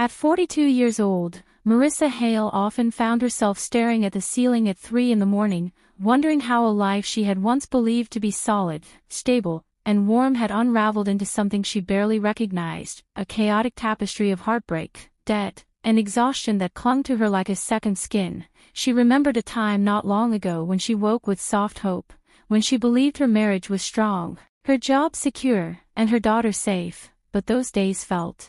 At 42 years old, Marissa Hale often found herself staring at the ceiling at 3 in the morning, wondering how a life she had once believed to be solid, stable, and warm had unraveled into something she barely recognized, a chaotic tapestry of heartbreak, debt, and exhaustion that clung to her like a second skin. She remembered a time not long ago when she woke with soft hope, when she believed her marriage was strong, her job secure, and her daughter safe, but those days felt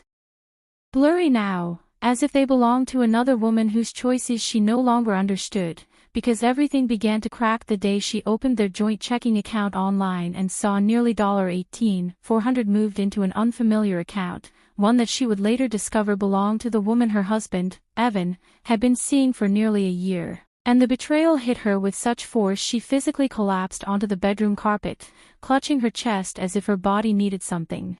blurry now, as if they belonged to another woman whose choices she no longer understood, because everything began to crack the day she opened their joint checking account online and saw nearly $18,400 moved into an unfamiliar account, one that she would later discover belonged to the woman her husband, Evan, had been seeing for nearly a year. And the betrayal hit her with such force she physically collapsed onto the bedroom carpet, clutching her chest as if her body needed something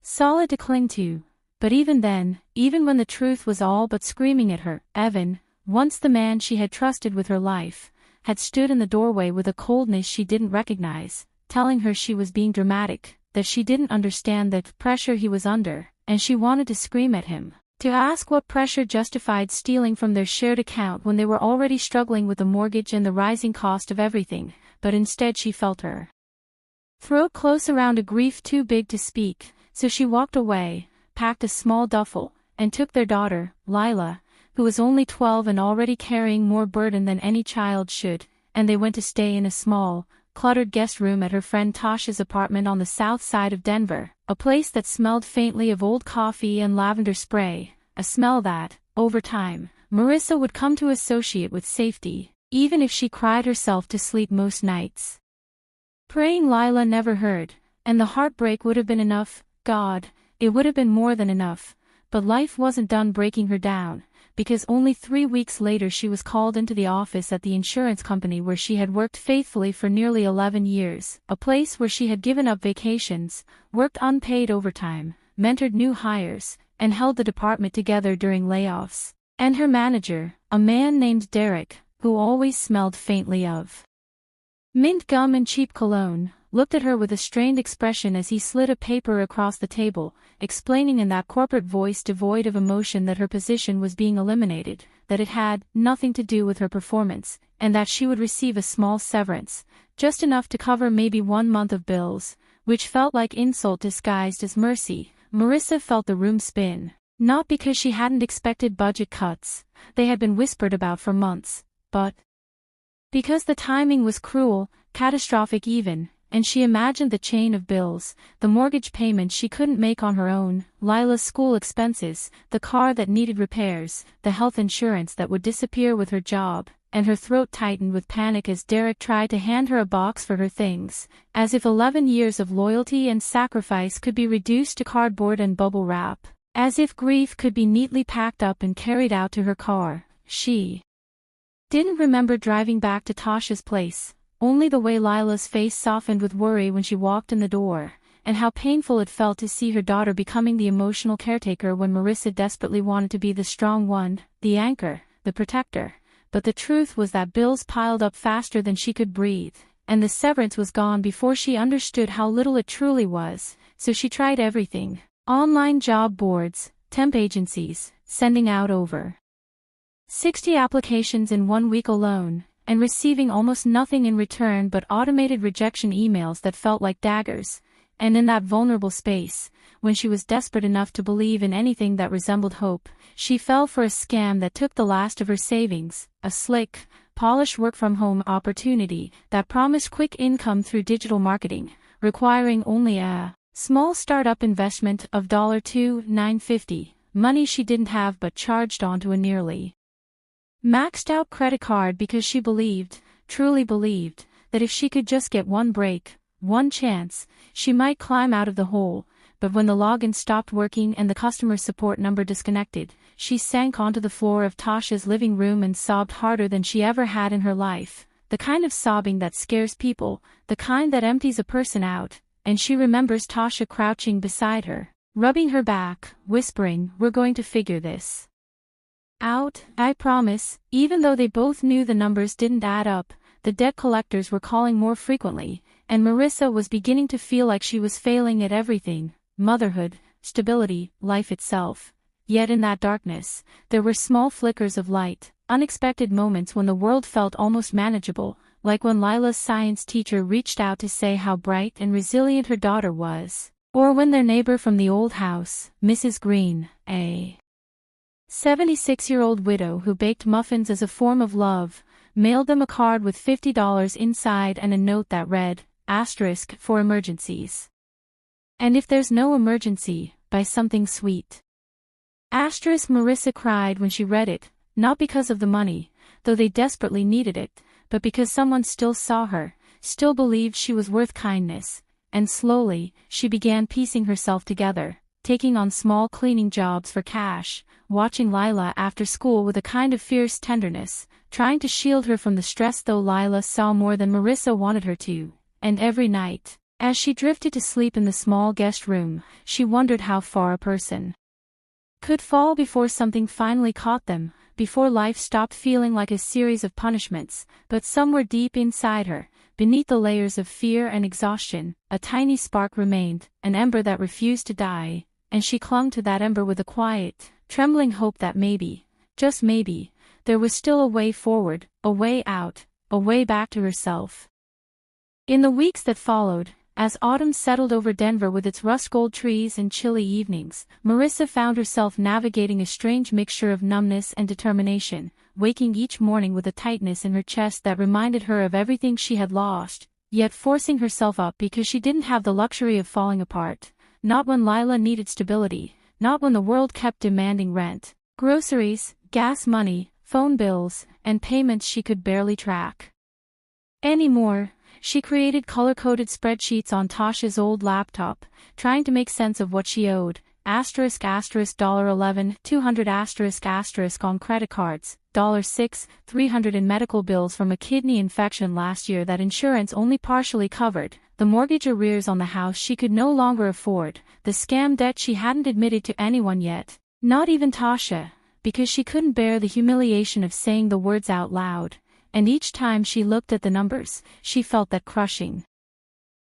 solid to cling to. But even then, even when the truth was all but screaming at her, Evan, once the man she had trusted with her life, had stood in the doorway with a coldness she didn't recognize, telling her she was being dramatic, that she didn't understand the pressure he was under, and she wanted to scream at him, to ask what pressure justified stealing from their shared account when they were already struggling with the mortgage and the rising cost of everything, but instead she felt her throat close around a grief too big to speak, so she walked away, packed a small duffel, and took their daughter, Lila, who was only 12 and already carrying more burden than any child should, and they went to stay in a small, cluttered guest room at her friend Tasha's apartment on the south side of Denver, a place that smelled faintly of old coffee and lavender spray, a smell that, over time, Marissa would come to associate with safety, even if she cried herself to sleep most nights. Praying Lila never heard, and the heartbreak would have been enough, God, it would have been more than enough, but life wasn't done breaking her down, because only 3 weeks later she was called into the office at the insurance company where she had worked faithfully for nearly 11 years, a place where she had given up vacations, worked unpaid overtime, mentored new hires, and held the department together during layoffs. And her manager, a man named Derek, who always smelled faintly of mint gum and cheap cologne, looked at her with a strained expression as he slid a paper across the table, explaining in that corporate voice devoid of emotion that her position was being eliminated, that it had nothing to do with her performance, and that she would receive a small severance, just enough to cover maybe 1 month of bills, which felt like insult disguised as mercy. Marissa felt the room spin, not because she hadn't expected budget cuts, they had been whispered about for months, but because the timing was cruel, catastrophic even, and she imagined the chain of bills, the mortgage payments she couldn't make on her own, Lila's school expenses, the car that needed repairs, the health insurance that would disappear with her job, and her throat tightened with panic as Derek tried to hand her a box for her things, as if 11 years of loyalty and sacrifice could be reduced to cardboard and bubble wrap, as if grief could be neatly packed up and carried out to her car. She didn't remember driving back to Tasha's place, only the way Lila's face softened with worry when she walked in the door, and how painful it felt to see her daughter becoming the emotional caretaker when Marissa desperately wanted to be the strong one, the anchor, the protector. But the truth was that bills piled up faster than she could breathe, and the severance was gone before she understood how little it truly was, so she tried everything: online job boards, temp agencies, sending out over 60 applications in 1 week alone, and receiving almost nothing in return but automated rejection emails that felt like daggers. And in that vulnerable space, when she was desperate enough to believe in anything that resembled hope, she fell for a scam that took the last of her savings, a slick, polished work-from-home opportunity that promised quick income through digital marketing, requiring only a small startup investment of $2,950, money she didn't have but charged onto a nearly maxed-out credit card because she believed, truly believed, that if she could just get one break, one chance, she might climb out of the hole. But when the login stopped working and the customer support number disconnected, she sank onto the floor of Tasha's living room and sobbed harder than she ever had in her life, the kind of sobbing that scares people, the kind that empties a person out, and she remembers Tasha crouching beside her, rubbing her back, whispering, "We're going to figure this out, I promise." Even though they both knew the numbers didn't add up, the debt collectors were calling more frequently, and Marissa was beginning to feel like she was failing at everything: motherhood, stability, life itself. Yet in that darkness, there were small flickers of light, unexpected moments when the world felt almost manageable, like when Lila's science teacher reached out to say how bright and resilient her daughter was, or when their neighbor from the old house, Mrs. Green, a 76-year-old widow who baked muffins as a form of love, mailed them a card with $50 inside and a note that read, * for emergencies. And if there's no emergency, buy something sweet. Marissa cried when she read it, not because of the money, though they desperately needed it, but because someone still saw her, still believed she was worth kindness, and slowly, she began piecing herself together, taking on small cleaning jobs for cash, watching Lila after school with a kind of fierce tenderness, trying to shield her from the stress though Lila saw more than Marissa wanted her to, and every night, as she drifted to sleep in the small guest room, she wondered how far a person could fall before something finally caught them, before life stopped feeling like a series of punishments, but somewhere deep inside her, beneath the layers of fear and exhaustion, a tiny spark remained, an ember that refused to die, and she clung to that ember with a quiet, trembling hope that maybe, just maybe, there was still a way forward, a way out, a way back to herself. In the weeks that followed, as autumn settled over Denver with its rust-gold trees and chilly evenings, Marissa found herself navigating a strange mixture of numbness and determination, waking each morning with a tightness in her chest that reminded her of everything she had lost, yet forcing herself up because she didn't have the luxury of falling apart, not when Lila needed stability, not when the world kept demanding rent, groceries, gas money, phone bills, and payments she could barely track anymore. She created color-coded spreadsheets on Tasha's old laptop, trying to make sense of what she owed, **, $11, $200 **, on credit cards, $6, $300 in medical bills from a kidney infection last year that insurance only partially covered, the mortgage arrears on the house she could no longer afford, the scam debt she hadn't admitted to anyone yet, not even Tasha, because she couldn't bear the humiliation of saying the words out loud. And each time she looked at the numbers, she felt that crushing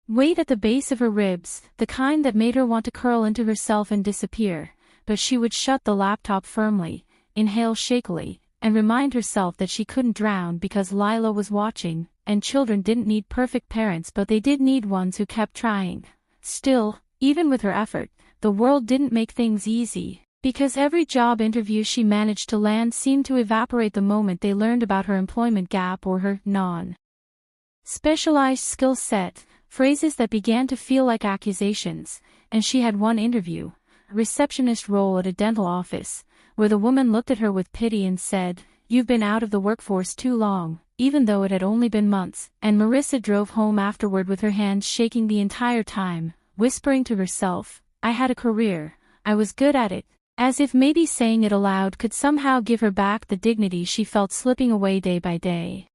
weight at the base of her ribs, the kind that made her want to curl into herself and disappear, but she would shut the laptop firmly, inhale shakily, and remind herself that she couldn't drown because Lila was watching, and children didn't need perfect parents but they did need ones who kept trying. Still, even with her effort, the world didn't make things easy. Because every job interview she managed to land seemed to evaporate the moment they learned about her employment gap or her non-specialized skill set, phrases that began to feel like accusations, and she had one interview, a receptionist role at a dental office, where the woman looked at her with pity and said, "You've been out of the workforce too long," even though it had only been months, and Marissa drove home afterward with her hands shaking the entire time, whispering to herself, "I had a career, I was good at it," as if maybe saying it aloud could somehow give her back the dignity she felt slipping away day by day.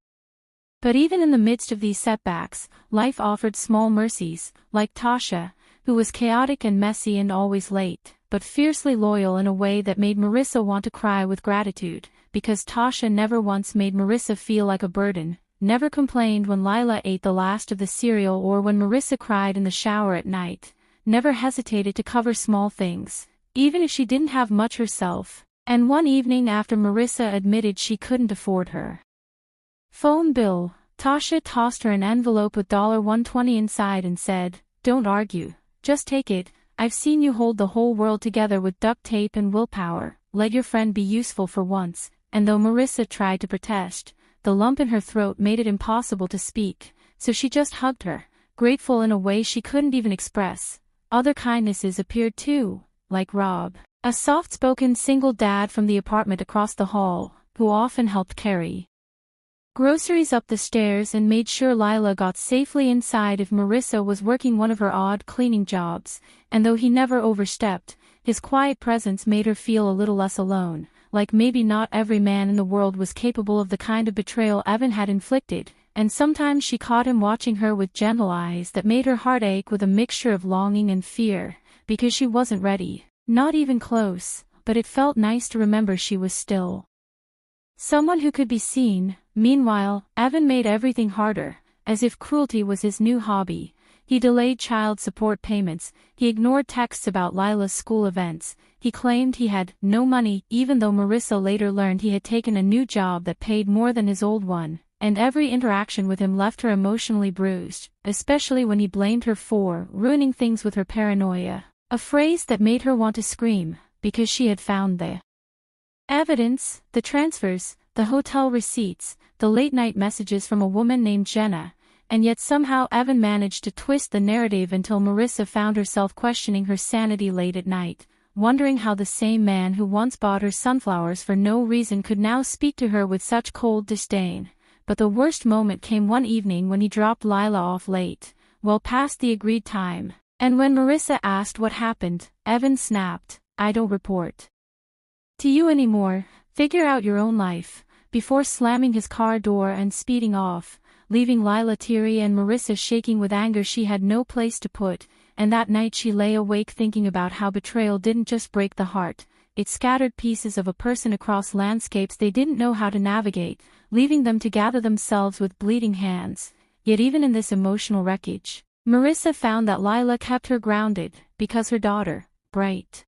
But even in the midst of these setbacks, life offered small mercies, like Tasha, who was chaotic and messy and always late, but fiercely loyal in a way that made Marissa want to cry with gratitude, because Tasha never once made Marissa feel like a burden, never complained when Lila ate the last of the cereal or when Marissa cried in the shower at night, never hesitated to cover small things, even if she didn't have much herself, and one evening after Marissa admitted she couldn't afford her phone bill, Tasha tossed her an envelope with $120 inside and said, "Don't argue, just take it, I've seen you hold the whole world together with duct tape and willpower, let your friend be useful for once," and though Marissa tried to protest, the lump in her throat made it impossible to speak, so she just hugged her, grateful in a way she couldn't even express. Other kindnesses appeared too, like Rob, a soft-spoken single dad from the apartment across the hall, who often helped carry groceries up the stairs and made sure Lila got safely inside if Marissa was working one of her odd cleaning jobs, and though he never overstepped, his quiet presence made her feel a little less alone, like maybe not every man in the world was capable of the kind of betrayal Evan had inflicted, and sometimes she caught him watching her with gentle eyes that made her heart ache with a mixture of longing and fear, because she wasn't ready, not even close, but it felt nice to remember she was still someone who could be seen. Meanwhile, Evan made everything harder, as if cruelty was his new hobby. He delayed child support payments, he ignored texts about Lila's school events, he claimed he had no money even though Marissa later learned he had taken a new job that paid more than his old one, and every interaction with him left her emotionally bruised, especially when he blamed her for ruining things with her paranoia, a phrase that made her want to scream, because she had found the evidence, the transfers, the hotel receipts, the late-night messages from a woman named Jenna, and yet somehow Evan managed to twist the narrative until Marissa found herself questioning her sanity late at night, wondering how the same man who once bought her sunflowers for no reason could now speak to her with such cold disdain. But the worst moment came one evening when he dropped Lila off late, well past the agreed time, and when Marissa asked what happened, Evan snapped, "I don't report to you anymore, figure out your own life," before slamming his car door and speeding off, leaving Lila teary and Marissa shaking with anger she had no place to put, and that night she lay awake thinking about how betrayal didn't just break the heart, it scattered pieces of a person across landscapes they didn't know how to navigate, leaving them to gather themselves with bleeding hands. Yet even in this emotional wreckage, Marissa found that Lila kept her grounded, because her daughter, bright,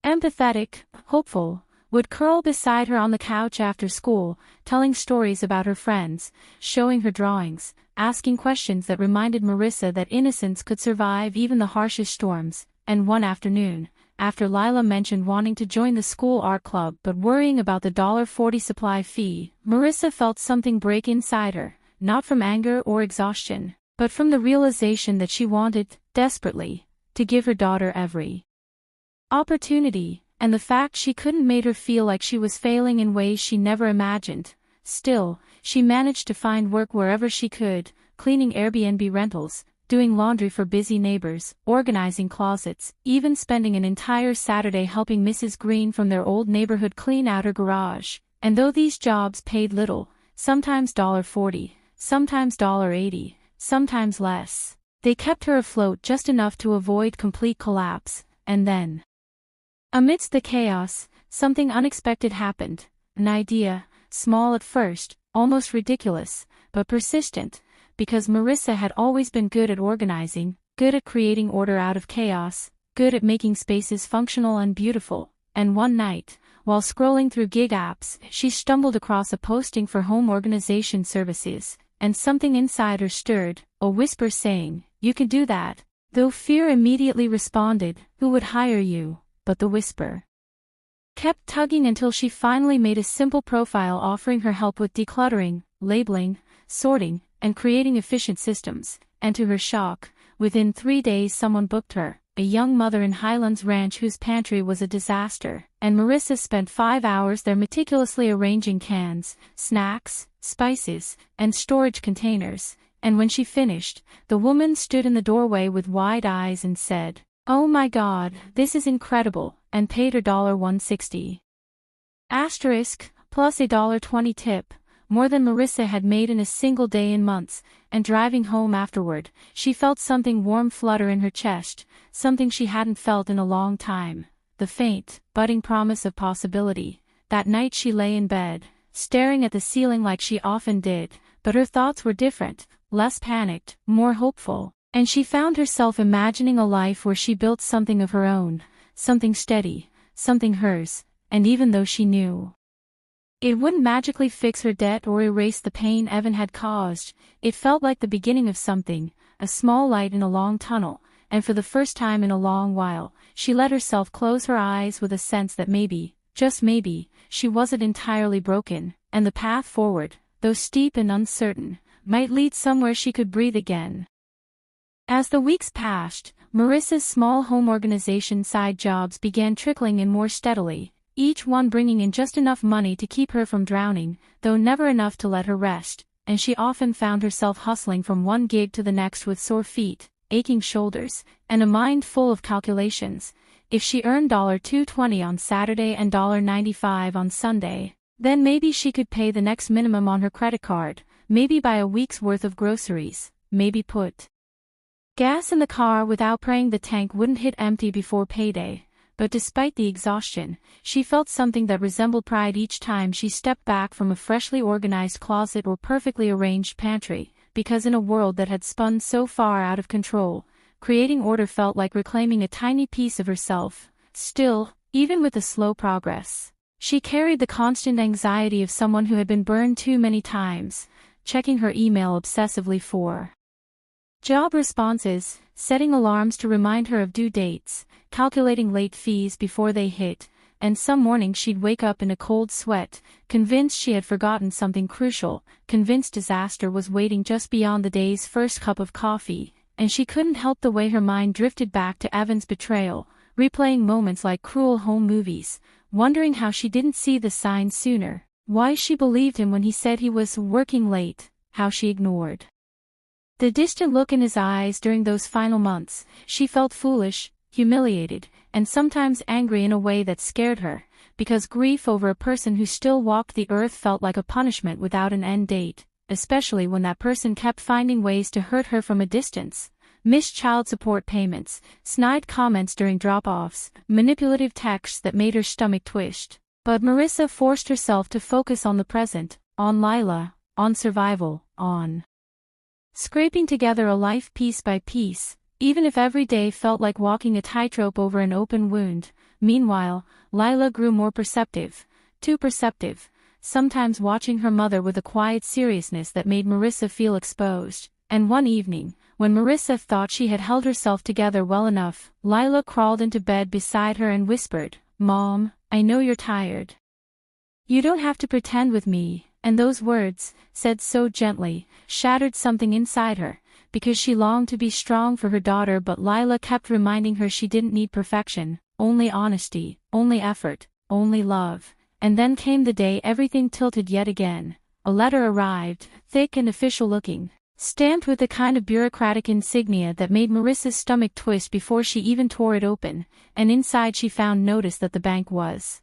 empathetic, hopeful, would curl beside her on the couch after school, telling stories about her friends, showing her drawings, asking questions that reminded Marissa that innocence could survive even the harshest storms. And one afternoon, after Lila mentioned wanting to join the school art club but worrying about the $40 supply fee, Marissa felt something break inside her, not from anger or exhaustion, but from the realization that she wanted, desperately, to give her daughter every opportunity, and the fact she couldn't made her feel like she was failing in ways she never imagined. Still, she managed to find work wherever she could, cleaning Airbnb rentals, doing laundry for busy neighbors, organizing closets, even spending an entire Saturday helping Mrs. Green from their old neighborhood clean out her garage. And though these jobs paid little, sometimes $40, sometimes $80, sometimes less, they kept her afloat just enough to avoid complete collapse. And then, amidst the chaos, something unexpected happened. An idea, small at first, almost ridiculous, but persistent, because Marissa had always been good at organizing, good at creating order out of chaos, good at making spaces functional and beautiful. And one night, while scrolling through gig apps, she stumbled across a posting for home organization services, and something inside her stirred, a whisper saying, "You can do that." Though fear immediately responded, "Who would hire you?" But the whisper kept tugging until she finally made a simple profile offering her help with decluttering, labeling, sorting, and creating efficient systems, and to her shock, within 3 days someone booked her, a young mother in Highlands Ranch whose pantry was a disaster, and Marissa spent 5 hours there meticulously arranging cans, snacks, spices, and storage containers, and when she finished, the woman stood in the doorway with wide eyes and said, "Oh my God, this is incredible," and paid her $160. Plus a $20 tip, more than Marissa had made in a single day in months, and driving home afterward, she felt something warm flutter in her chest, something she hadn't felt in a long time, the faint, budding promise of possibility. That night she lay in bed, staring at the ceiling like she often did, but her thoughts were different, less panicked, more hopeful. And she found herself imagining a life where she built something of her own, something steady, something hers, and even though she knew it wouldn't magically fix her debt or erase the pain Evan had caused, it felt like the beginning of something, a small light in a long tunnel, and for the first time in a long while, she let herself close her eyes with a sense that maybe, just maybe, she wasn't entirely broken, and the path forward, though steep and uncertain, might lead somewhere she could breathe again. As the weeks passed, Marissa's small home organization side jobs began trickling in more steadily, each one bringing in just enough money to keep her from drowning, though never enough to let her rest, and she often found herself hustling from one gig to the next with sore feet, aching shoulders, and a mind full of calculations. If she earned $2.20 on Saturday and $95 on Sunday, then maybe she could pay the next minimum on her credit card, maybe buy a week's worth of groceries, maybe put gas in the car without praying the tank wouldn't hit empty before payday. But despite the exhaustion, she felt something that resembled pride each time she stepped back from a freshly organized closet or perfectly arranged pantry, because in a world that had spun so far out of control, creating order felt like reclaiming a tiny piece of herself. Still, even with the slow progress, she carried the constant anxiety of someone who had been burned too many times, checking her email obsessively for job responses, setting alarms to remind her of due dates, calculating late fees before they hit, and some mornings she'd wake up in a cold sweat, convinced she had forgotten something crucial, convinced disaster was waiting just beyond the day's first cup of coffee, and she couldn't help the way her mind drifted back to Evan's betrayal, replaying moments like cruel home movies, wondering how she didn't see the signs sooner, why she believed him when he said he was working late, how she ignored the distant look in his eyes during those final months. She felt foolish, humiliated, and sometimes angry in a way that scared her, because grief over a person who still walked the earth felt like a punishment without an end date, especially when that person kept finding ways to hurt her from a distance. Missed child support payments, snide comments during drop-offs, manipulative texts that made her stomach twist. But Marissa forced herself to focus on the present, on Lila, on survival, on scraping together a life piece by piece, even if every day felt like walking a tightrope over an open wound. Meanwhile, Lila grew more perceptive, too perceptive, sometimes watching her mother with a quiet seriousness that made Marissa feel exposed. And one evening, when Marissa thought she had held herself together well enough, Lila crawled into bed beside her and whispered, "Mom, I know you're tired. You don't have to pretend with me." And those words, said so gently, shattered something inside her, because she longed to be strong for her daughter, but Lila kept reminding her she didn't need perfection, only honesty, only effort, only love. And then came the day everything tilted yet again. A letter arrived, thick and official-looking, stamped with the kind of bureaucratic insignia that made Marissa's stomach twist before she even tore it open, and inside she found notice that the bank was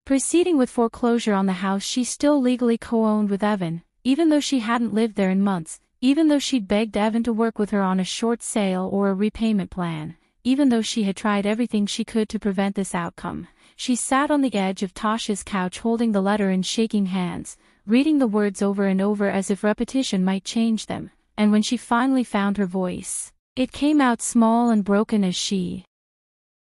proceeding with foreclosure on the house she still legally co-owned with Evan, even though she hadn't lived there in months, even though she'd begged Evan to work with her on a short sale or a repayment plan, even though she had tried everything she could to prevent this outcome. She sat on the edge of Tasha's couch holding the letter in shaking hands, reading the words over and over as if repetition might change them, and when she finally found her voice, it came out small and broken as she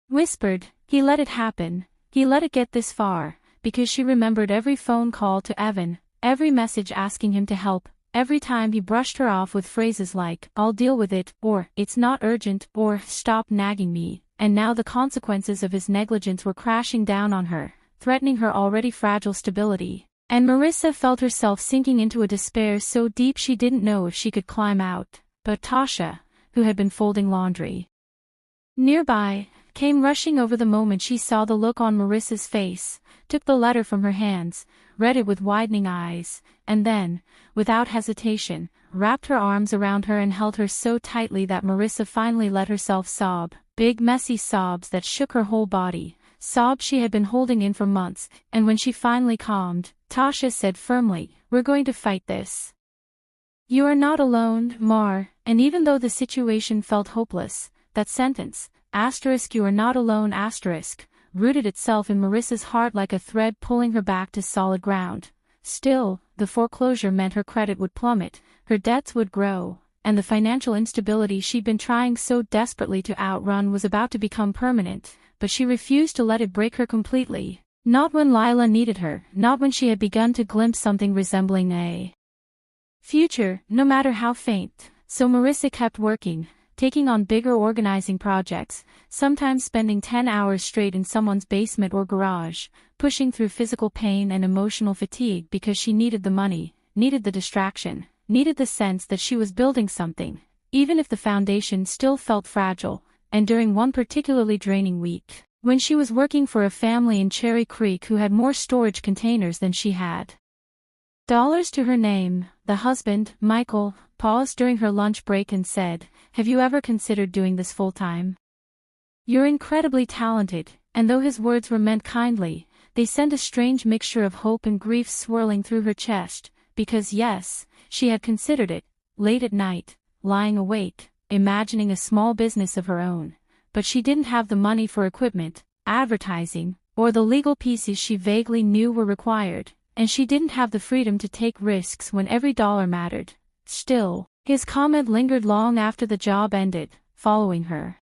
whispered, "He let it happen. He let it get this far," because she remembered every phone call to Evan, every message asking him to help, every time he brushed her off with phrases like, "I'll deal with it," or "It's not urgent," or "Stop nagging me," and now the consequences of his negligence were crashing down on her, threatening her already fragile stability. And Marissa felt herself sinking into a despair so deep she didn't know if she could climb out. But Tasha, who had been folding laundry nearby, came rushing over the moment she saw the look on Marissa's face, took the letter from her hands, read it with widening eyes, and then, without hesitation, wrapped her arms around her and held her so tightly that Marissa finally let herself sob, big messy sobs that shook her whole body, sobs she had been holding in for months. And when she finally calmed, Tasha said firmly, "We're going to fight this. You are not alone, Mar." And even though the situation felt hopeless, that sentence, "you are not alone," rooted itself in Marissa's heart like a thread pulling her back to solid ground. Still, the foreclosure meant her credit would plummet, her debts would grow, and the financial instability she'd been trying so desperately to outrun was about to become permanent, but she refused to let it break her completely. Not when Lila needed her, not when she had begun to glimpse something resembling a future, no matter how faint. So Marissa kept working, taking on bigger organizing projects, sometimes spending 10 hours straight in someone's basement or garage, pushing through physical pain and emotional fatigue because she needed the money, needed the distraction, needed the sense that she was building something, even if the foundation still felt fragile. And during one particularly draining week, when she was working for a family in Cherry Creek who had more storage containers than she had dollars to her name, the husband, Michael, paused during her lunch break and said, "Have you ever considered doing this full-time? You're incredibly talented." And though his words were meant kindly, they sent a strange mixture of hope and grief swirling through her chest, because yes, she had considered it, late at night, lying awake, imagining a small business of her own, but she didn't have the money for equipment, advertising, or the legal pieces she vaguely knew were required, and she didn't have the freedom to take risks when every dollar mattered. Still, his comment lingered long after the job ended, following her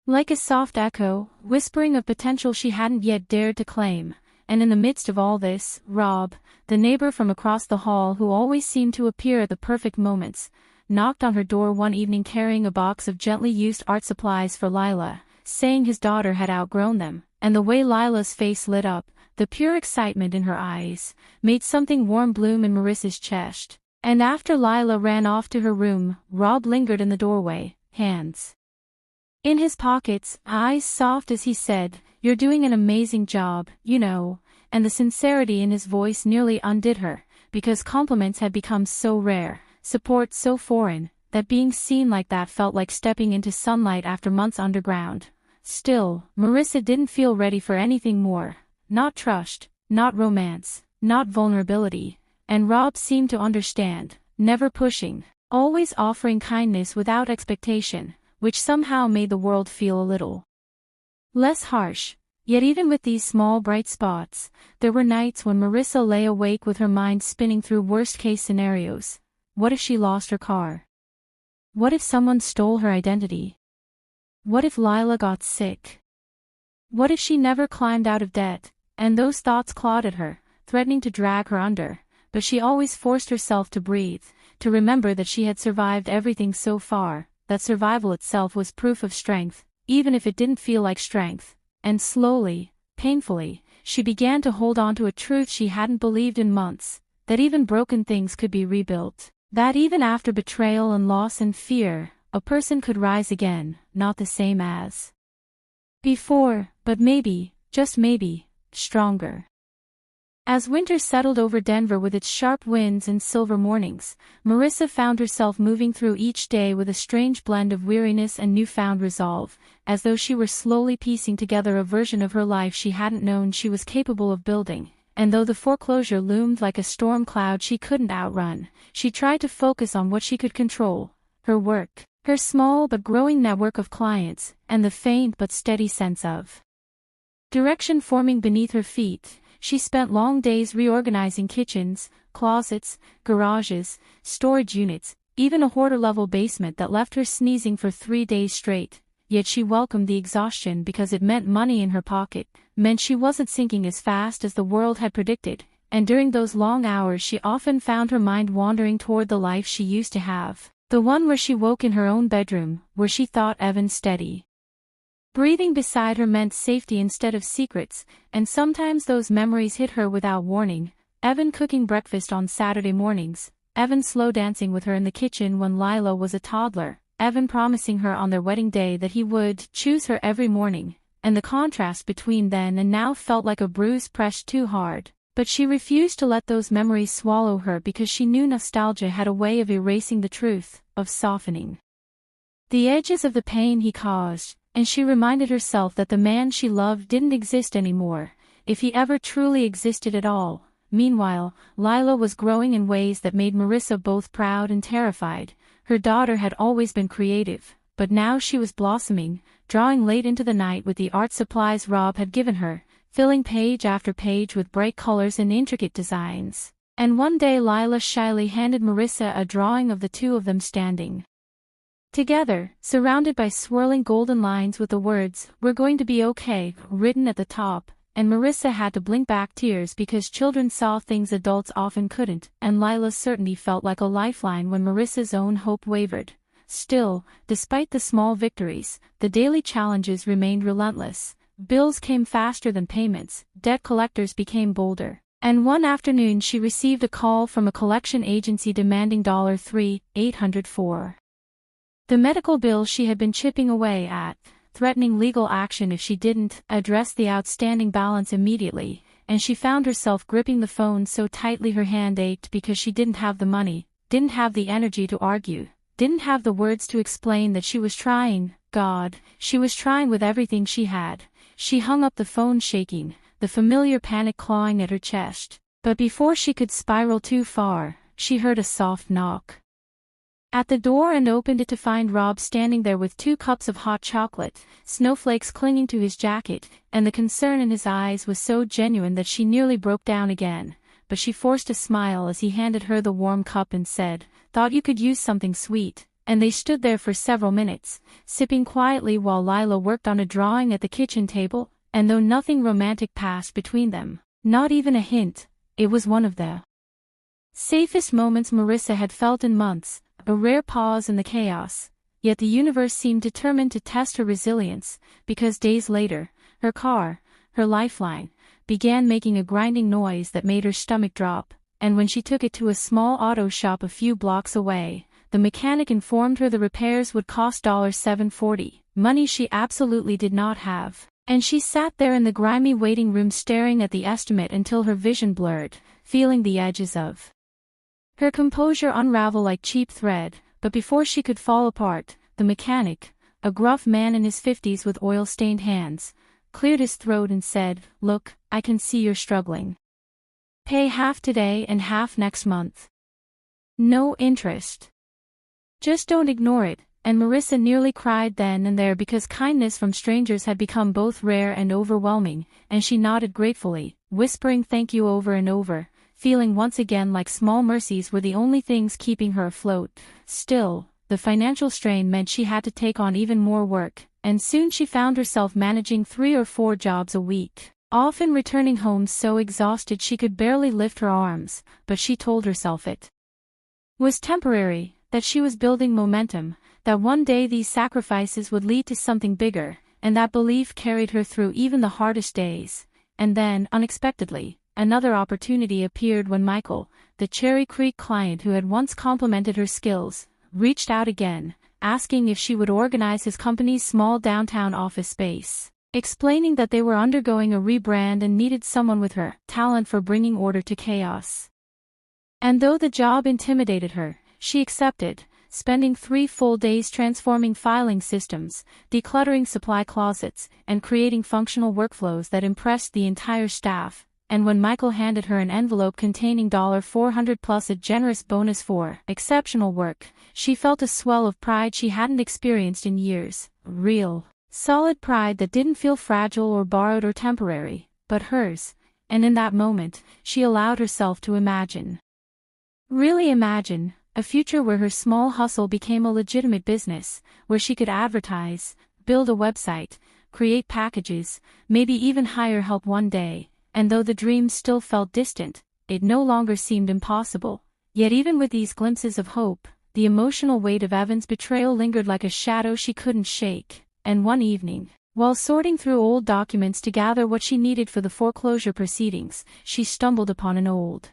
like a soft echo, whispering of potential she hadn't yet dared to claim. And in the midst of all this, Rob, the neighbor from across the hall who always seemed to appear at the perfect moments, knocked on her door one evening carrying a box of gently used art supplies for Lila, saying his daughter had outgrown them, and the way Lila's face lit up, the pure excitement in her eyes, made something warm bloom in Marissa's chest. And after Lila ran off to her room, Rob lingered in the doorway, hands in his pockets, eyes soft as he said, "You're doing an amazing job, you know," and the sincerity in his voice nearly undid her, because compliments had become so rare, support so foreign, that being seen like that felt like stepping into sunlight after months underground. Still, Marissa didn't feel ready for anything more, not trust, not romance, not vulnerability, and Rob seemed to understand, never pushing, always offering kindness without expectation, which somehow made the world feel a little less harsh. Yet even with these small bright spots, there were nights when Marissa lay awake with her mind spinning through worst-case scenarios. What if she lost her car? What if someone stole her identity? What if Lila got sick? What if she never climbed out of debt? And those thoughts clawed at her, threatening to drag her under, but she always forced herself to breathe, to remember that she had survived everything so far, that survival itself was proof of strength, even if it didn't feel like strength. And slowly, painfully, she began to hold on to a truth she hadn't believed in months, that even broken things could be rebuilt, that even after betrayal and loss and fear, a person could rise again, not the same as before, but maybe, just maybe, stronger. As winter settled over Denver with its sharp winds and silver mornings, Marissa found herself moving through each day with a strange blend of weariness and newfound resolve, as though she were slowly piecing together a version of her life she hadn't known she was capable of building. And though the foreclosure loomed like a storm cloud she couldn't outrun, she tried to focus on what she could control: her work, her small but growing network of clients, and the faint but steady sense of direction forming beneath her feet. She spent long days reorganizing kitchens, closets, garages, storage units, even a hoarder-level basement that left her sneezing for 3 days straight. Yet she welcomed the exhaustion because it meant money in her pocket, meant she wasn't sinking as fast as the world had predicted, and during those long hours she often found her mind wandering toward the life she used to have, the one where she woke in her own bedroom, where she thought Evan steady breathing beside her meant safety instead of secrets, and sometimes those memories hit her without warning. Evan cooking breakfast on Saturday mornings, Evan slow dancing with her in the kitchen when Lila was a toddler, Evan promising her on their wedding day that he would choose her every morning, and the contrast between then and now felt like a bruise pressed too hard. But she refused to let those memories swallow her because she knew nostalgia had a way of erasing the truth, of softening the edges of the pain he caused. And she reminded herself that the man she loved didn't exist anymore, if he ever truly existed at all. Meanwhile, Lila was growing in ways that made Marissa both proud and terrified. Her daughter had always been creative, but now she was blossoming, drawing late into the night with the art supplies Rob had given her, filling page after page with bright colors and intricate designs. And one day Lila shyly handed Marissa a drawing of the two of them standing together, surrounded by swirling golden lines with the words, "We're going to be okay," written at the top, and Marissa had to blink back tears because children saw things adults often couldn't, and Lila's certainty felt like a lifeline when Marissa's own hope wavered. Still, despite the small victories, the daily challenges remained relentless. Bills came faster than payments, debt collectors became bolder, and one afternoon she received a call from a collection agency demanding $3,800 for the medical bill she had been chipping away at, threatening legal action if she didn't address the outstanding balance immediately, and she found herself gripping the phone so tightly her hand ached because she didn't have the money, didn't have the energy to argue, didn't have the words to explain that she was trying. God, she was trying with everything she had. She hung up the phone shaking, the familiar panic clawing at her chest. But before she could spiral too far, she heard a soft knock at the door and opened it to find Rob standing there with 2 cups of hot chocolate, snowflakes clinging to his jacket, and the concern in his eyes was so genuine that she nearly broke down again, but she forced a smile as he handed her the warm cup and said, thought you could use something sweet," and they stood there for several minutes, sipping quietly while Lila worked on a drawing at the kitchen table, and though nothing romantic passed between them, not even a hint, it was one of the safest moments Marissa had felt in months, a rare pause in the chaos. Yet the universe seemed determined to test her resilience, because days later, her car, her lifeline, began making a grinding noise that made her stomach drop, and when she took it to a small auto shop a few blocks away, the mechanic informed her the repairs would cost $740, money she absolutely did not have, and she sat there in the grimy waiting room staring at the estimate until her vision blurred, feeling the edges of her composure unravel like cheap thread. But before she could fall apart, the mechanic, a gruff man in his 50s with oil-stained hands, cleared his throat and said, "Look, I can see you're struggling. Pay half today and half next month. No interest. Just don't ignore it." And Marissa nearly cried then and there because kindness from strangers had become both rare and overwhelming, and she nodded gratefully, whispering thank you over and over, feeling once again like small mercies were the only things keeping her afloat. Still, the financial strain meant she had to take on even more work, and soon she found herself managing 3 or 4 jobs a week, often returning home so exhausted she could barely lift her arms, but she told herself it was temporary, that she was building momentum, that one day these sacrifices would lead to something bigger, and that belief carried her through even the hardest days. And then, unexpectedly, another opportunity appeared when Michael, the Cherry Creek client who had once complimented her skills, reached out again, asking if she would organize his company's small downtown office space, explaining that they were undergoing a rebrand and needed someone with her talent for bringing order to chaos. And though the job intimidated her, she accepted, spending 3 full days transforming filing systems, decluttering supply closets, and creating functional workflows that impressed the entire staff. And when Michael handed her an envelope containing $400 plus a generous bonus for exceptional work, she felt a swell of pride she hadn't experienced in years. Real, solid pride that didn't feel fragile or borrowed or temporary, but hers. And in that moment, she allowed herself to imagine. Really imagine, a future where her small hustle became a legitimate business, where she could advertise, build a website, create packages, maybe even hire help one day. And though the dream still felt distant, it no longer seemed impossible. Yet even with these glimpses of hope, the emotional weight of Evan's betrayal lingered like a shadow she couldn't shake. And one evening, while sorting through old documents to gather what she needed for the foreclosure proceedings, she stumbled upon an old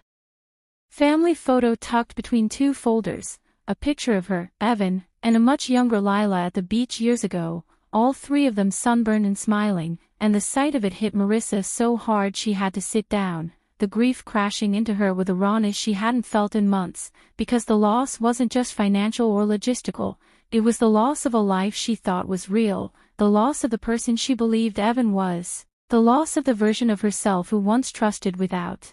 family photo tucked between 2 folders, a picture of her, Evan, and a much younger Lila at the beach years ago, all 3 of them sunburned and smiling. And the sight of it hit Marissa so hard she had to sit down, the grief crashing into her with a rawness she hadn't felt in months, because the loss wasn't just financial or logistical, it was the loss of a life she thought was real, the loss of the person she believed Evan was, the loss of the version of herself who once trusted without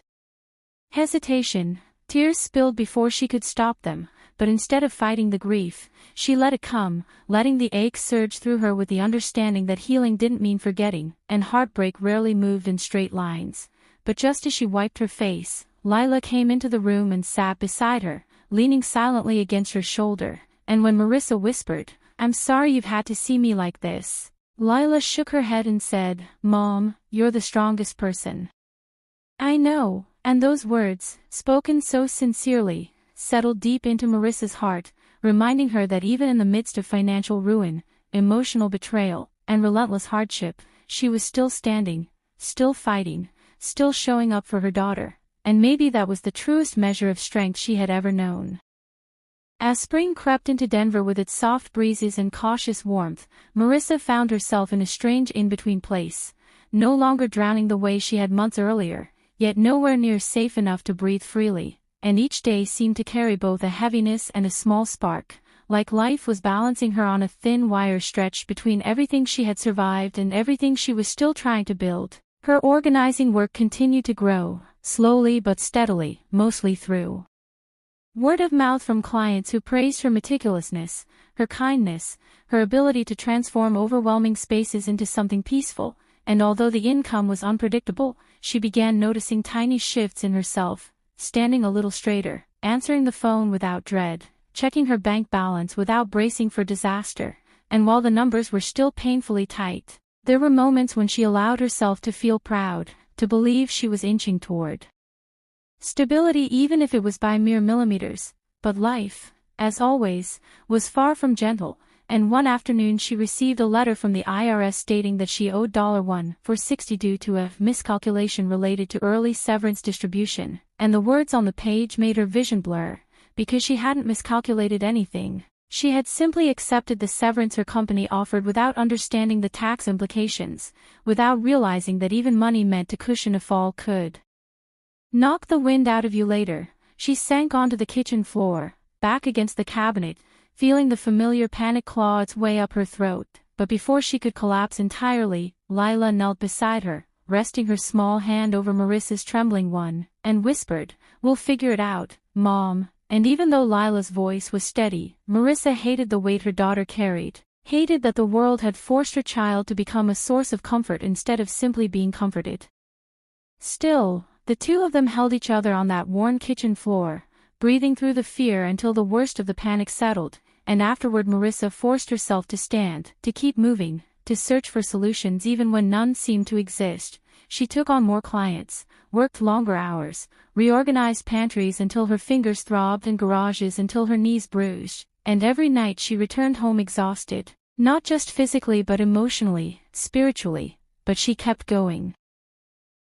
hesitation. Tears spilled before she could stop them, but instead of fighting the grief, she let it come, letting the ache surge through her with the understanding that healing didn't mean forgetting, and heartbreak rarely moved in straight lines. But just as she wiped her face, Lila came into the room and sat beside her, leaning silently against her shoulder, and when Marissa whispered, "I'm sorry you've had to see me like this," Lila shook her head and said, "Mom, you're the strongest person I know." And those words, spoken so sincerely, settled deep into Marissa's heart, reminding her that even in the midst of financial ruin, emotional betrayal, and relentless hardship, she was still standing, still fighting, still showing up for her daughter, and maybe that was the truest measure of strength she had ever known. As spring crept into Denver with its soft breezes and cautious warmth, Marissa found herself in a strange in-between place, no longer drowning the way she had months earlier, yet nowhere near safe enough to breathe freely, and each day seemed to carry both a heaviness and a small spark, like life was balancing her on a thin wire stretched between everything she had survived and everything she was still trying to build. Her organizing work continued to grow, slowly but steadily, mostly through word of mouth from clients who praised her meticulousness, her kindness, her ability to transform overwhelming spaces into something peaceful. And although the income was unpredictable, she began noticing tiny shifts in herself, standing a little straighter, answering the phone without dread, checking her bank balance without bracing for disaster, and while the numbers were still painfully tight, there were moments when she allowed herself to feel proud, to believe she was inching toward stability even if it was by mere millimeters. But life, as always, was far from gentle, and one afternoon she received a letter from the IRS stating that she owed $1,460 due to a miscalculation related to early severance distribution, and the words on the page made her vision blur, because she hadn't miscalculated anything. She had simply accepted the severance her company offered without understanding the tax implications, without realizing that even money meant to cushion a fall could knock the wind out of you later. She sank onto the kitchen floor, back against the cabinet, feeling the familiar panic claw its way up her throat, but before she could collapse entirely, Lila knelt beside her, resting her small hand over Marissa's trembling one, and whispered, "We'll figure it out, Mom." And even though Lila's voice was steady, Marissa hated the weight her daughter carried, hated that the world had forced her child to become a source of comfort instead of simply being comforted. Still, the two of them held each other on that worn kitchen floor, breathing through the fear until the worst of the panic settled, and afterward Marissa forced herself to stand, to keep moving, to search for solutions even when none seemed to exist. She took on more clients, worked longer hours, reorganized pantries until her fingers throbbed and garages until her knees bruised, and every night she returned home exhausted, not just physically but emotionally, spiritually, but she kept going.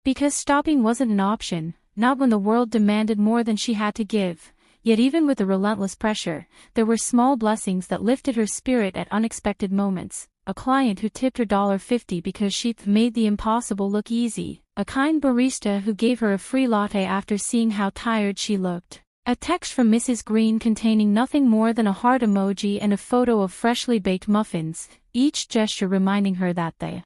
Because stopping wasn't an option, not when the world demanded more than she had to give. Yet even with the relentless pressure, there were small blessings that lifted her spirit at unexpected moments. A client who tipped her $1.50 because she made the impossible look easy, a kind barista who gave her a free latte after seeing how tired she looked, a text from Mrs. Green containing nothing more than a heart emoji and a photo of freshly baked muffins, each gesture reminding her that the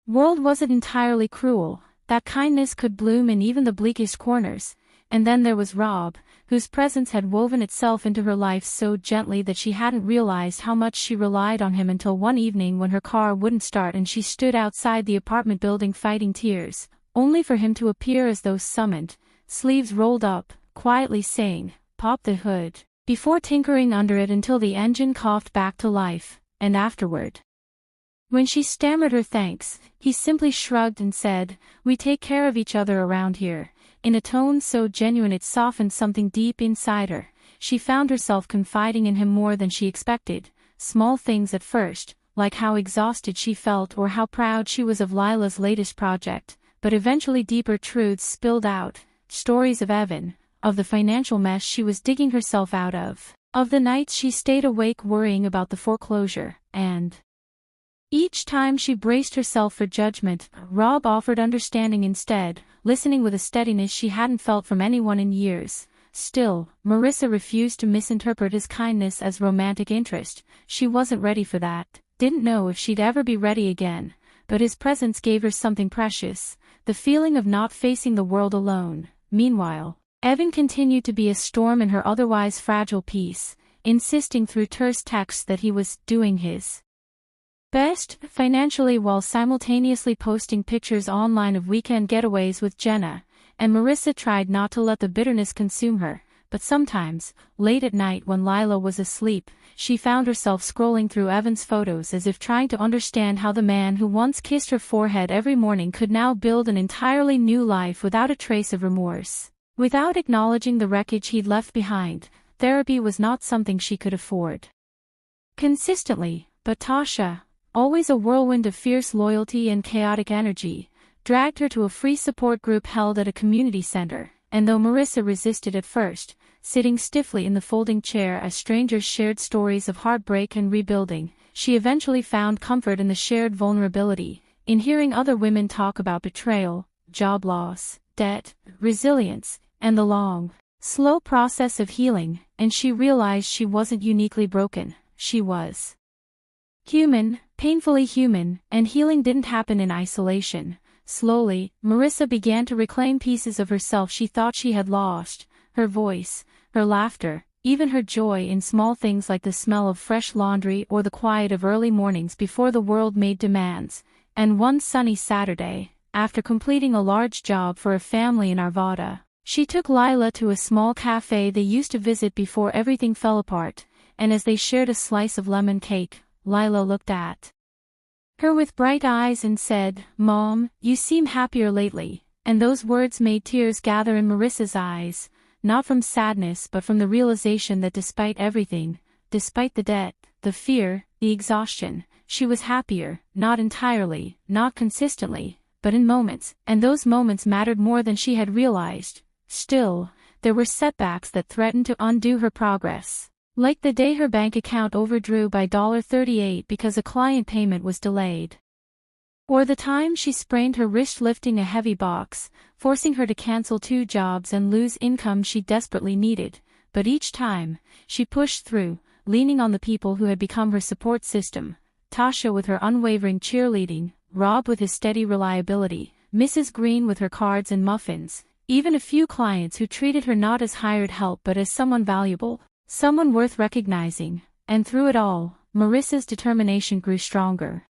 world wasn't entirely cruel, that kindness could bloom in even the bleakest corners. And then there was Rob, whose presence had woven itself into her life so gently that she hadn't realized how much she relied on him until one evening when her car wouldn't start and she stood outside the apartment building fighting tears, only for him to appear as though summoned, sleeves rolled up, quietly saying, "Pop the hood," before tinkering under it until the engine coughed back to life, and afterward, when she stammered her thanks, he simply shrugged and said, "We take care of each other around here," in a tone so genuine it softened something deep inside her. She found herself confiding in him more than she expected, small things at first, like how exhausted she felt or how proud she was of Lila's latest project, but eventually deeper truths spilled out, stories of Evan, of the financial mess she was digging herself out of the nights she stayed awake worrying about the foreclosure, and each time she braced herself for judgment, Rob offered understanding instead, listening with a steadiness she hadn't felt from anyone in years. Still, Marissa refused to misinterpret his kindness as romantic interest. She wasn't ready for that, didn't know if she'd ever be ready again, but his presence gave her something precious, the feeling of not facing the world alone. Meanwhile, Evan continued to be a storm in her otherwise fragile peace, insisting through terse texts that he was doing his best financially while simultaneously posting pictures online of weekend getaways with Jenna, and Marissa tried not to let the bitterness consume her, but sometimes, late at night when Lila was asleep, she found herself scrolling through Evan's photos as if trying to understand how the man who once kissed her forehead every morning could now build an entirely new life without a trace of remorse, without acknowledging the wreckage he'd left behind. Therapy was not something she could afford consistently, but Tasha, always a whirlwind of fierce loyalty and chaotic energy, dragged her to a free support group held at a community center, and though Marissa resisted at first, sitting stiffly in the folding chair as strangers shared stories of heartbreak and rebuilding, she eventually found comfort in the shared vulnerability, in hearing other women talk about betrayal, job loss, debt, resilience, and the long, slow process of healing, and she realized she wasn't uniquely broken, she was human, painfully human, and healing didn't happen in isolation. Slowly, Marissa began to reclaim pieces of herself she thought she had lost, her voice, her laughter, even her joy in small things like the smell of fresh laundry or the quiet of early mornings before the world made demands. And one sunny Saturday, after completing a large job for a family in Arvada, She took Lila to a small cafe they used to visit before everything fell apart, and as they shared a slice of lemon cake, Lila looked at her with bright eyes and said, "Mom, you seem happier lately," and those words made tears gather in Marissa's eyes, not from sadness but from the realization that despite everything, despite the debt, the fear, the exhaustion, she was happier, not entirely, not consistently, but in moments, and those moments mattered more than she had realized. Still, there were setbacks that threatened to undo her progress. Like the day her bank account overdrew by $38 because a client payment was delayed. Or the time she sprained her wrist lifting a heavy box, forcing her to cancel 2 jobs and lose income she desperately needed. But each time, she pushed through, leaning on the people who had become her support system. Tasha with her unwavering cheerleading, Rob with his steady reliability, Mrs. Green with her cards and muffins, even a few clients who treated her not as hired help but as someone valuable. Someone worth recognizing, and through it all, Marissa's determination grew stronger.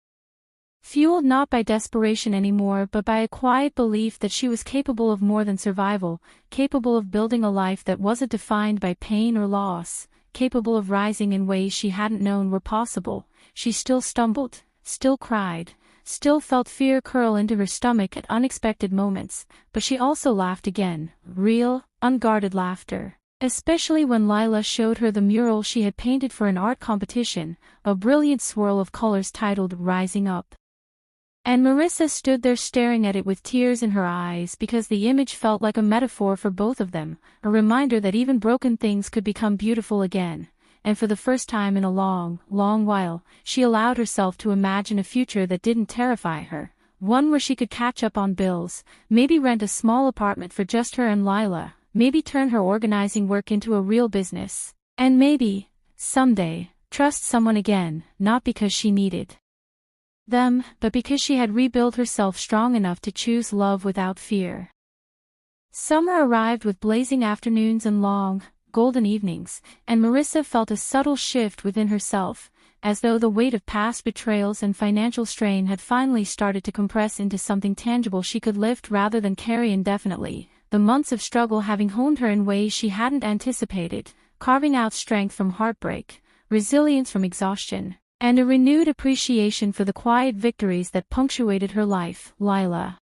Fueled not by desperation anymore but by a quiet belief that she was capable of more than survival, capable of building a life that wasn't defined by pain or loss, capable of rising in ways she hadn't known were possible. She still stumbled, still cried, still felt fear curl into her stomach at unexpected moments, but she also laughed again, real, unguarded laughter. Especially when Lila showed her the mural she had painted for an art competition, a brilliant swirl of colors titled "Rising Up." And Marissa stood there staring at it with tears in her eyes because the image felt like a metaphor for both of them, a reminder that even broken things could become beautiful again. And for the first time in a long, long while, she allowed herself to imagine a future that didn't terrify her, one where she could catch up on bills, maybe rent a small apartment for just her and Lila, maybe turn her organizing work into a real business, and maybe, someday, trust someone again, not because she needed them, but because she had rebuilt herself strong enough to choose love without fear. Summer arrived with blazing afternoons and long, golden evenings, and Marissa felt a subtle shift within herself, as though the weight of past betrayals and financial strain had finally started to compress into something tangible she could lift rather than carry indefinitely. The months of struggle having honed her in ways she hadn't anticipated, carving out strength from heartbreak, resilience from exhaustion, and a renewed appreciation for the quiet victories that punctuated her life. Lila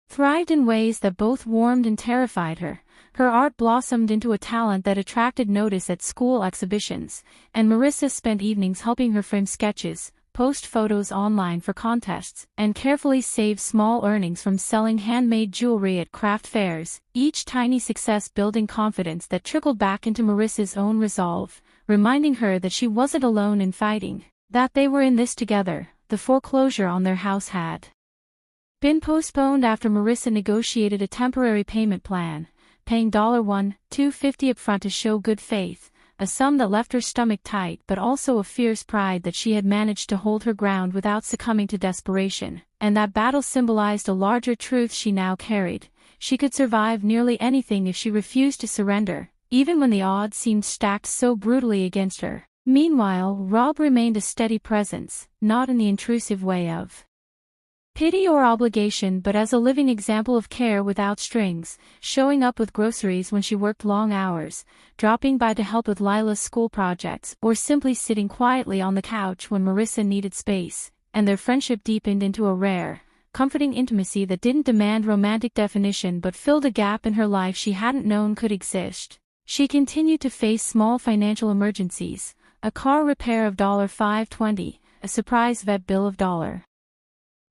thrived in ways that both warmed and terrified her. Her art blossomed into a talent that attracted notice at school exhibitions, and Marissa spent evenings helping her frame sketches, post photos online for contests, and carefully save small earnings from selling handmade jewelry at craft fairs, each tiny success building confidence that trickled back into Marissa's own resolve, reminding her that she wasn't alone in fighting, that they were in this together. The foreclosure on their house had been postponed after Marissa negotiated a temporary payment plan, paying $1,250 upfront to show good faith, a sum that left her stomach tight but also a fierce pride that she had managed to hold her ground without succumbing to desperation, and that battle symbolized a larger truth she now carried. She could survive nearly anything if she refused to surrender, even when the odds seemed stacked so brutally against her. Meanwhile, Rob remained a steady presence, not in the intrusive way of pity or obligation but as a living example of care without strings, showing up with groceries when she worked long hours, dropping by to help with Lila's school projects, or simply sitting quietly on the couch when Marissa needed space, and their friendship deepened into a rare, comforting intimacy that didn't demand romantic definition but filled a gap in her life she hadn't known could exist. She continued to face small financial emergencies, a car repair of $520, a surprise vet bill of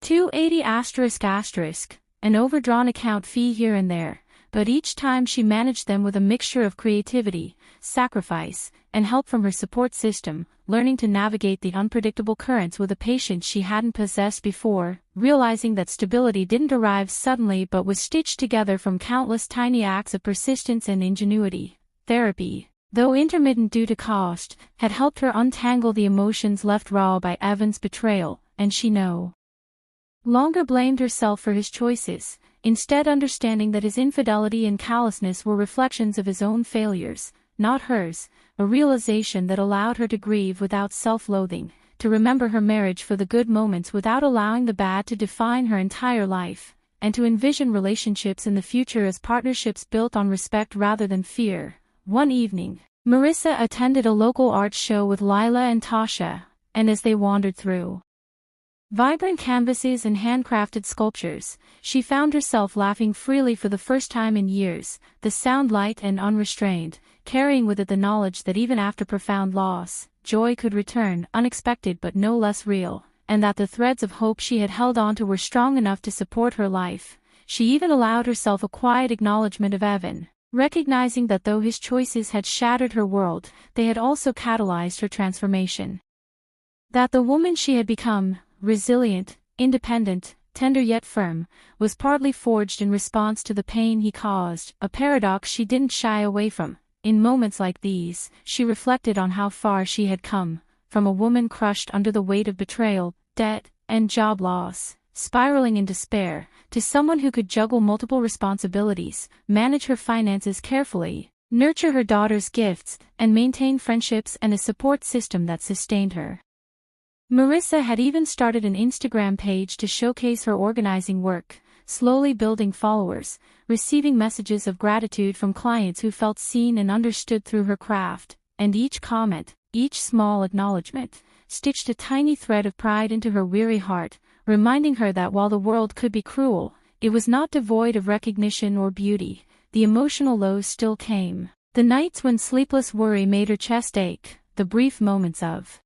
$280**, an overdrawn account fee here and there, but each time she managed them with a mixture of creativity, sacrifice, and help from her support system, learning to navigate the unpredictable currents with a patience she hadn't possessed before, realizing that stability didn't arrive suddenly but was stitched together from countless tiny acts of persistence and ingenuity. Therapy, though intermittent due to cost, had helped her untangle the emotions left raw by Evan's betrayal, and she no longer blamed herself for his choices, instead understanding that his infidelity and callousness were reflections of his own failures, not hers, a realization that allowed her to grieve without self-loathing, to remember her marriage for the good moments without allowing the bad to define her entire life, and to envision relationships in the future as partnerships built on respect rather than fear. One evening, Marissa attended a local art show with Lila and Tasha, and as they wandered through vibrant canvases and handcrafted sculptures, she found herself laughing freely for the first time in years, the sound light and unrestrained, carrying with it the knowledge that even after profound loss, joy could return, unexpected but no less real, and that the threads of hope she had held onto were strong enough to support her life. She even allowed herself a quiet acknowledgement of Evan, recognizing that though his choices had shattered her world, they had also catalyzed her transformation. That the woman she had become, resilient, independent, tender yet firm, was partly forged in response to the pain he caused, a paradox she didn't shy away from. In moments like these, she reflected on how far she had come, from a woman crushed under the weight of betrayal, debt, and job loss, spiraling in despair, to someone who could juggle multiple responsibilities, manage her finances carefully, nurture her daughter's gifts, and maintain friendships and a support system that sustained her. Marissa had even started an Instagram page to showcase her organizing work, slowly building followers, receiving messages of gratitude from clients who felt seen and understood through her craft, and each comment, each small acknowledgement, stitched a tiny thread of pride into her weary heart, reminding her that while the world could be cruel, it was not devoid of recognition or beauty. The emotional lows still came, the nights when sleepless worry made her chest ache, the brief moments of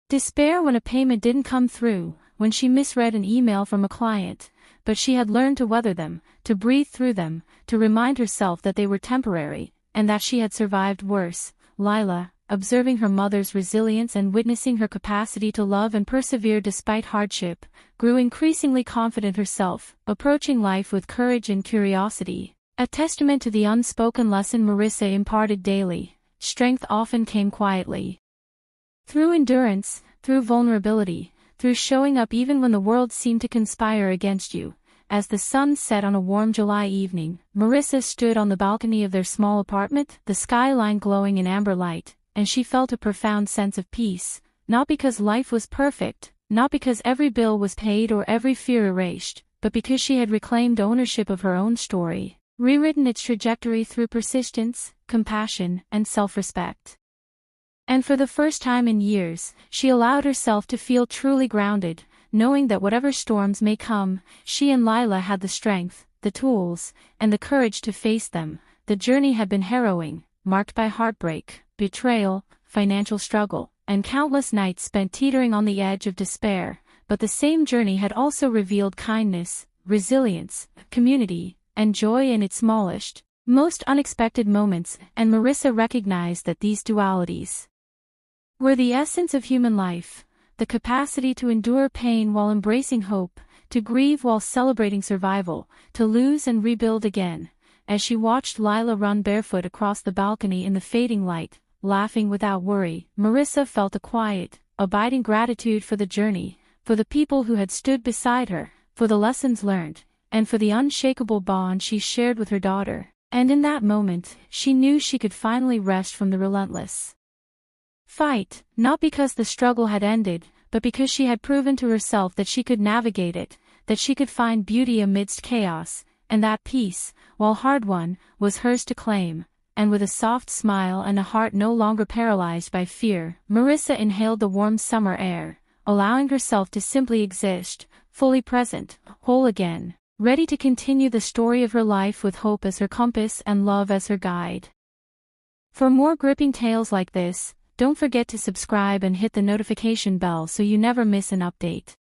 despair when a payment didn't come through, when she misread an email from a client, but she had learned to weather them, to breathe through them, to remind herself that they were temporary, and that she had survived worse. Lila, observing her mother's resilience and witnessing her capacity to love and persevere despite hardship, grew increasingly confident herself, approaching life with courage and curiosity, a testament to the unspoken lesson Marissa imparted daily. Strength often came quietly. Through endurance, through vulnerability, through showing up even when the world seemed to conspire against you. As the sun set on a warm July evening, Marissa stood on the balcony of their small apartment, the skyline glowing in amber light, and she felt a profound sense of peace, not because life was perfect, not because every bill was paid or every fear erased, but because she had reclaimed ownership of her own story, rewritten its trajectory through persistence, compassion, and self-respect. And for the first time in years, she allowed herself to feel truly grounded, knowing that whatever storms may come, she and Lila had the strength, the tools, and the courage to face them. The journey had been harrowing, marked by heartbreak, betrayal, financial struggle, and countless nights spent teetering on the edge of despair, but the same journey had also revealed kindness, resilience, community, and joy in its smallest, most unexpected moments, and Marissa recognized that these dualities were the essence of human life, the capacity to endure pain while embracing hope, to grieve while celebrating survival, to lose and rebuild again. As she watched Lila run barefoot across the balcony in the fading light, laughing without worry, Marissa felt a quiet, abiding gratitude for the journey, for the people who had stood beside her, for the lessons learned, and for the unshakable bond she shared with her daughter. And in that moment, she knew she could finally rest from the relentless fight, not because the struggle had ended, but because she had proven to herself that she could navigate it, that she could find beauty amidst chaos, and that peace, while hard-won, was hers to claim. And with a soft smile and a heart no longer paralyzed by fear, Marissa inhaled the warm summer air, allowing herself to simply exist, fully present, whole again, ready to continue the story of her life with hope as her compass and love as her guide. For more gripping tales like this, don't forget to subscribe and hit the notification bell so you never miss an update.